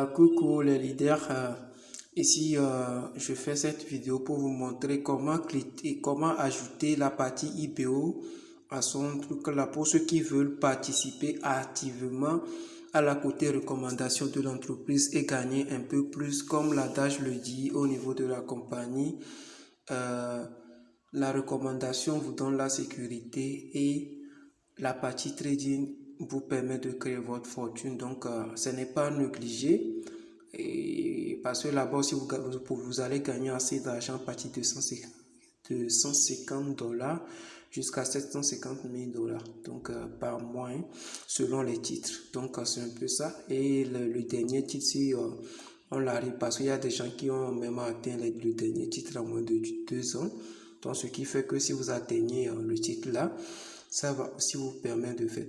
Coucou les leaders, ici je fais cette vidéo pour vous montrer comment cliquer, comment ajouter la partie IBO à son truc là pour ceux qui veulent participer activement à la côté recommandation de l'entreprise et gagner un peu plus comme l'adage le dit au niveau de la compagnie. La recommandation vous donne la sécurité et la partie trading vous permet de créer votre fortune. Donc, ce n'est pas négligé. Et parce que là-bas, si vous allez gagner assez d'argent à partir de 150 $ jusqu'à 750 000 $. Donc, par mois, hein, selon les titres. Donc, c'est un peu ça. Et le dernier titre, si on l'arrive, parce qu'il y a des gens qui ont même atteint le dernier titre en moins de 2 ans. Donc, ce qui fait que si vous atteignez le titre là, ça va aussi vous permettre de faire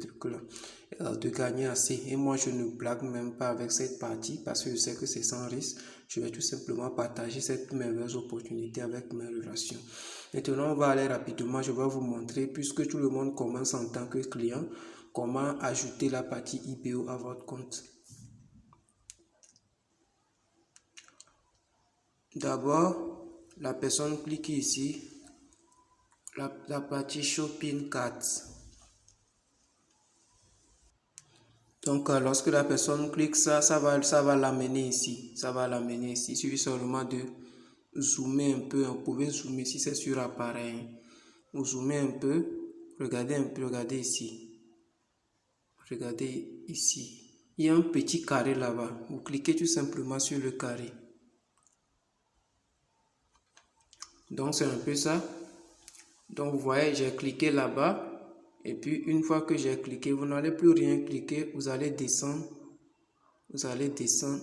de gagner assez. Et moi, je ne blague même pas avec cette partie parce que je sais que c'est sans risque. Je vais tout simplement partager cette merveilleuse opportunité avec mes relations. Maintenant, on va aller rapidement. Je vais vous montrer, puisque tout le monde commence en tant que client, comment ajouter la partie IBO à votre compte. D'abord, la personne clique ici. La partie Shopping Cards. Donc, lorsque la personne clique ça va l'amener ici. Ça va l'amener ici. Il suffit seulement de zoomer un peu. Vous pouvez zoomer si c'est sur appareil. Vous zoomez un peu. Regardez un peu. Regardez ici. Regardez ici. Il y a un petit carré là-bas. Vous cliquez tout simplement sur le carré. Donc, c'est un peu ça. Donc, vous voyez, j'ai cliqué là-bas. Et puis, une fois que j'ai cliqué, vous n'allez plus rien cliquer. Vous allez descendre. Vous allez descendre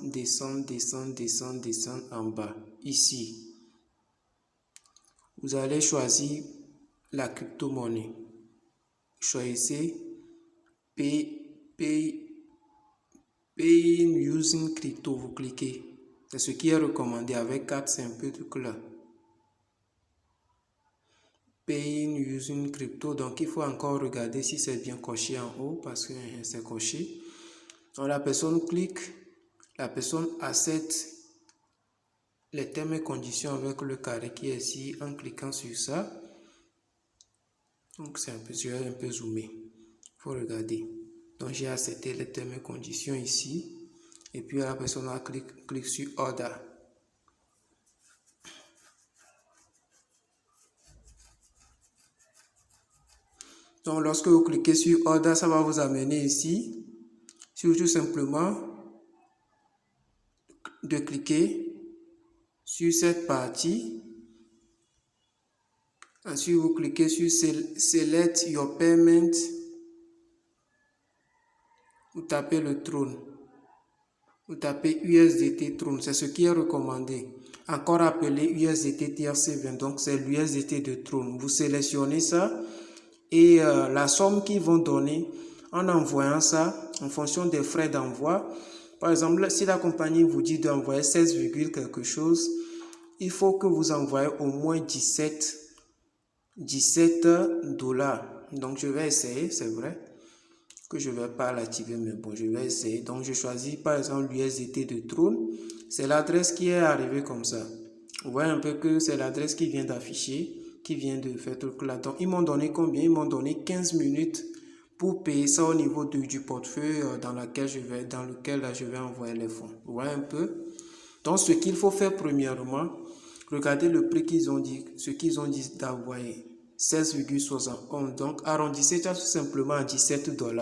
en bas. Ici. Vous allez choisir la crypto-monnaie. Choisissez Pay using crypto. Vous cliquez. C'est ce qui est recommandé avec 4, c'est un peu tout là. Paying using crypto, donc il faut encore regarder si c'est bien coché en haut parce que c'est coché. Donc la personne clique, la personne accepte les termes et conditions avec le carré qui est ici en cliquant sur ça. Donc c'est un peu, je vais un peu zoomer, il faut regarder. Donc j'ai accepté les termes et conditions ici et puis la personne clique sur Order. Donc, lorsque vous cliquez sur Order, ça va vous amener ici, sur tout simplement de cliquer sur cette partie. Ensuite, vous cliquez sur Select Your Payment. Vous tapez le Tron. Vous tapez USDT Tron, c'est ce qui est recommandé. Encore appelé USDT TRC20, donc c'est l'USDT de Tron. Vous sélectionnez ça. Et la somme qu'ils vont donner en envoyant ça en fonction des frais d'envoi. Par exemple, si la compagnie vous dit d'envoyer 16, quelque chose, il faut que vous envoyez au moins 17 $. Donc, je vais essayer, c'est vrai que je ne vais pas l'activer, mais bon, je vais essayer. Donc, je choisis par exemple l'USDT de Tron. C'est l'adresse qui est arrivée comme ça. Vous voyez un peu que c'est l'adresse qui vient d'afficher, qui vient de faire tout là. Donc, ils m'ont donné combien? Ils m'ont donné 15 minutes pour payer ça au niveau du portefeuille dans lequel je vais envoyer les fonds. Vous voyez un peu? Donc, ce qu'il faut faire premièrement, regardez le prix qu'ils ont dit, ce qu'ils ont dit d'envoyer. 16,71. Donc, arrondissez ça tout simplement à 17 $.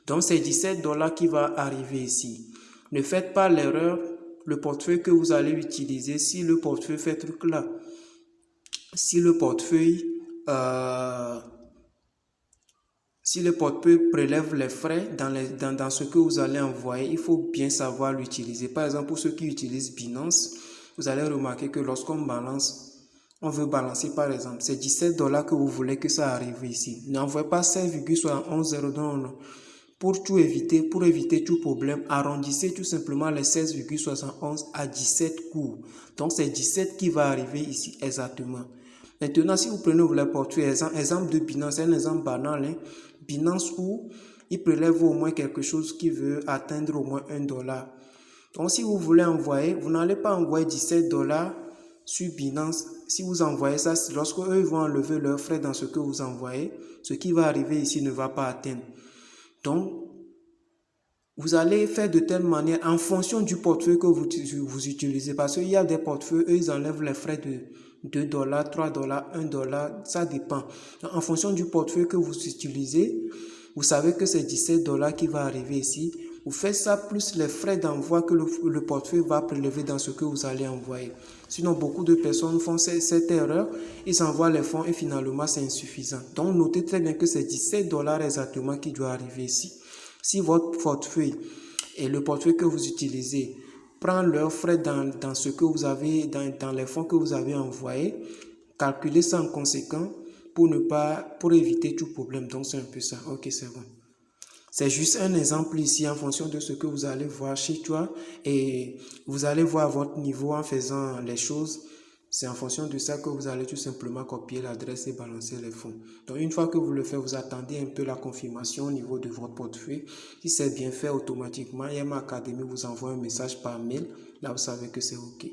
Donc, c'est 17 $ qui va arriver ici. Ne faites pas l'erreur, le portefeuille que vous allez utiliser, si le portefeuille fait truc là, si le portefeuille prélève les frais dans ce que vous allez envoyer, il faut bien savoir l'utiliser. Par exemple, pour ceux qui utilisent Binance, vous allez remarquer que lorsqu'on balance, on veut balancer par exemple, c'est 17 $ que vous voulez que ça arrive ici. N'envoyez pas 16,71 $, non. Pour éviter tout problème, arrondissez tout simplement les 16,71 à 17 cours. Donc, c'est 17 qui va arriver ici exactement. Maintenant, si vous prenez le portefeuille, exemple de Binance, c'est un exemple banal, hein. Binance où il prélève au moins quelque chose qui veut atteindre au moins 1 $. Donc, si vous voulez envoyer, vous n'allez pas envoyer 17 $ sur Binance. Si vous envoyez ça, lorsque eux vont enlever leurs frais dans ce que vous envoyez, ce qui va arriver ici ne va pas atteindre. Donc, vous allez faire de telle manière en fonction du portefeuille que vous utilisez. Parce qu'il y a des portefeuilles, eux, ils enlèvent les frais de 2 $, 3 $, 1 $, ça dépend. Donc, en fonction du portefeuille que vous utilisez, vous savez que c'est 17 $ qui va arriver ici. Vous faites ça plus les frais d'envoi que le portefeuille va prélever dans ce que vous allez envoyer. Sinon, beaucoup de personnes font cette erreur. Ils envoient les fonds et finalement, c'est insuffisant. Donc, notez très bien que c'est 17 $ exactement qui doit arriver ici. Si votre portefeuille et le portefeuille que vous utilisez prend leurs frais dans ce que vous avez, dans les fonds que vous avez envoyés, calculez ça en conséquent pour éviter tout problème. Donc, c'est un peu ça. Ok, c'est bon. C'est juste un exemple ici en fonction de ce que vous allez voir chez toi et vous allez voir votre niveau en faisant les choses. C'est en fonction de ça que vous allez tout simplement copier l'adresse et balancer les fonds. Donc, une fois que vous le faites, vous attendez un peu la confirmation au niveau de votre portefeuille. Si c'est bien fait automatiquement, IM Academy vous envoie un message par mail. Là, vous savez que c'est OK.